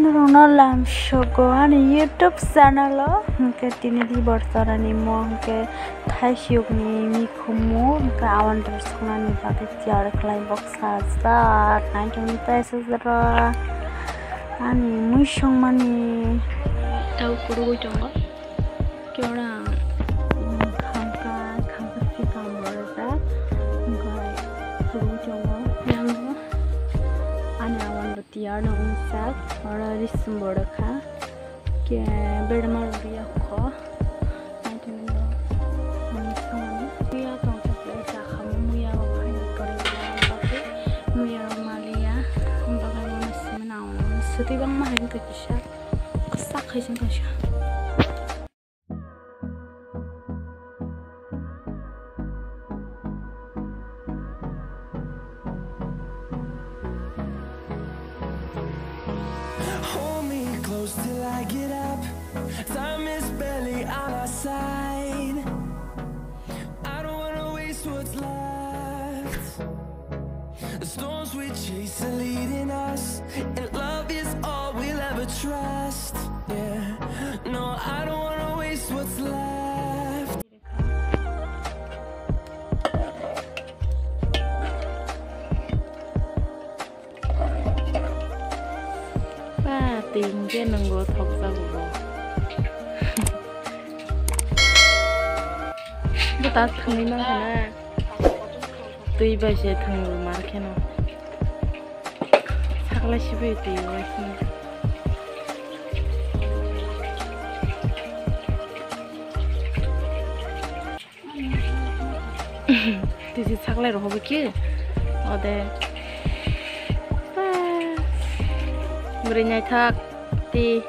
Narono lam shogo ani YouTube channel ke tinidi borsorani mo ke thaichuk ni mikhumu ke Awandru sonani bage tiar klai box sa 90 pesos ra ani mushong mani tau kuru jongo kyora khangka sikam borja ngai kuru jongo yang ani Awandru tiar no unsak ora risum borka ke bedma ria kho nanti no sama dia tong play sa khamu muya wa khai kare ba muya malia bagai masih menau seti bang mah yang kekisha kesak kaisin kasha till I get up. Time is barely on our side. I don't wanna waste what's left. The storms we chase are leading us, and love is all we'll ever trust. Yeah, no, I don't wanna waste what's left. tinggi nunggu thok sa go buta thangni na kana tui ba je thang mar kheno sakla sibe tui wasi tisi sakla ro hobe ki ode berinya thak ti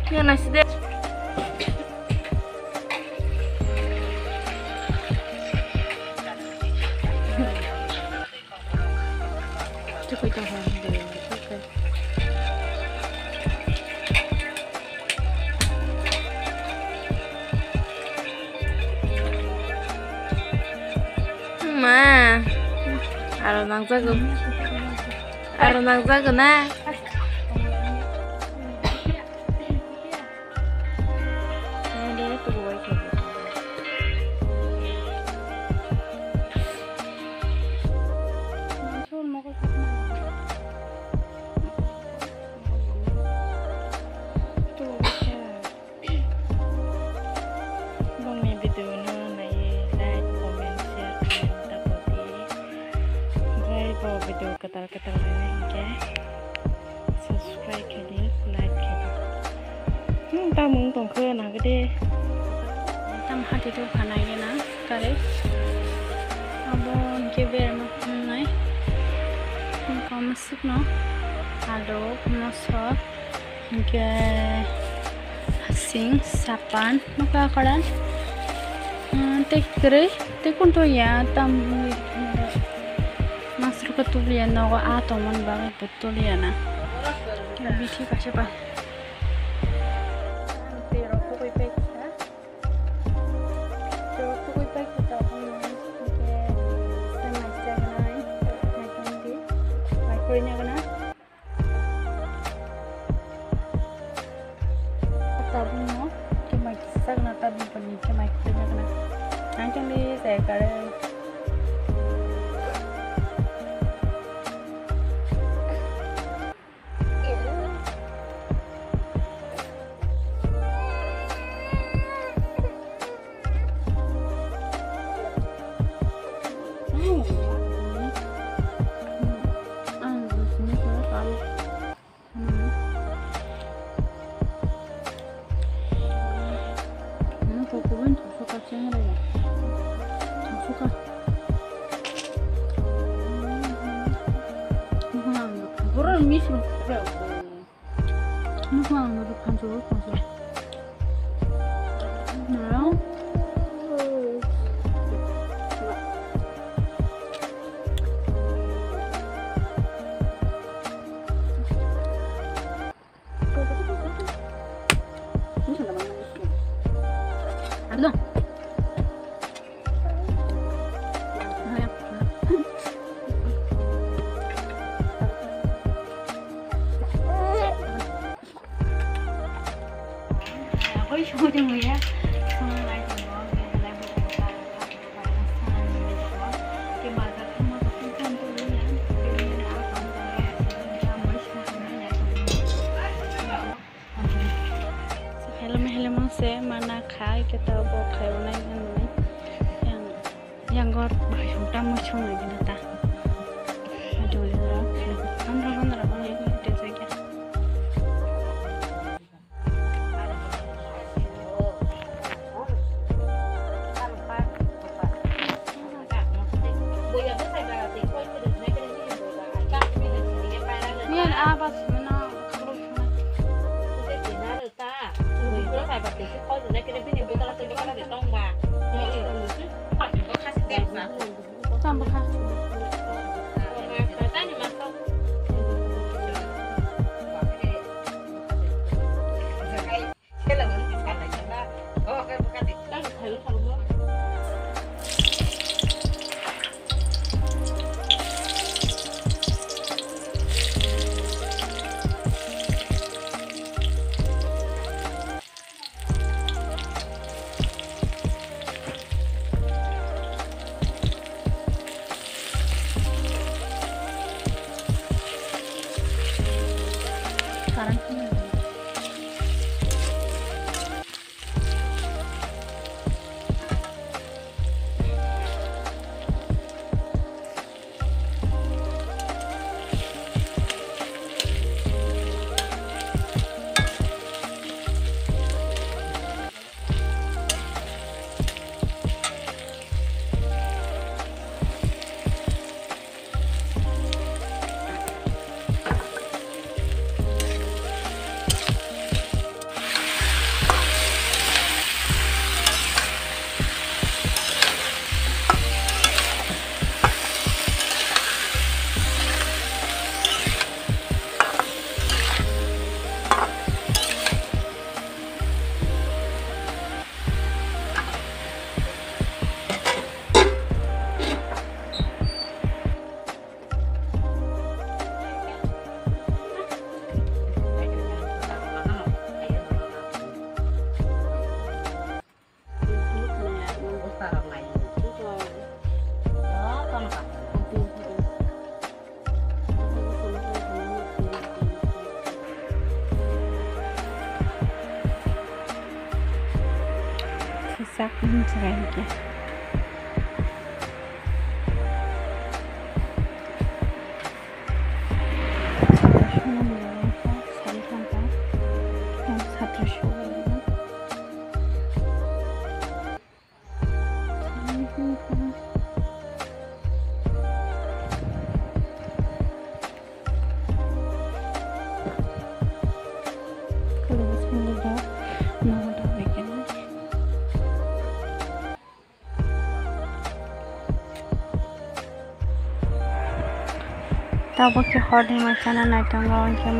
ya nasi deh cukup jangan deh oke ma aronang jago na video ketal-ketal ke subscribe ke dia like ke tamung tong ke na gede tam hati tu khanai na kare abon ke ber no nai kom masuk no ado no so ke sing sapan no ka karan te kre te kunto ya tam masuk ke tulian nawa atau man banget betul ya na lebih sih kasih pak tabung no cuma kisah na tabung pening cuma ikutnya kena nanti nih saya kare 미스로 그래. 무슨 거 반죽을 건져. 나요? 무슨 Belum. Ôi trời ơi người á. Xong lại thì nó về lại một cái cái mà ta không có cái con tôi nhá. Cái nó không có mới sang này hello se mana khai kita bawa khai online kan yang gor bahasa utam macam lagi nata. Aduh ya, andra boleh itu saja. Nian apa sih mana kalau tambah kah? Sekarang kisa lagi. Tahu ke horde macam mana tangga macam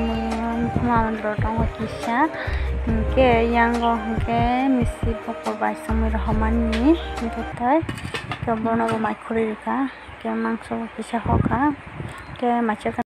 Awandru tangga kisa ke yang ke misi pokok bahasa Rahman ni betul ke bono mikhumu ke mangso kisa hoka ke macam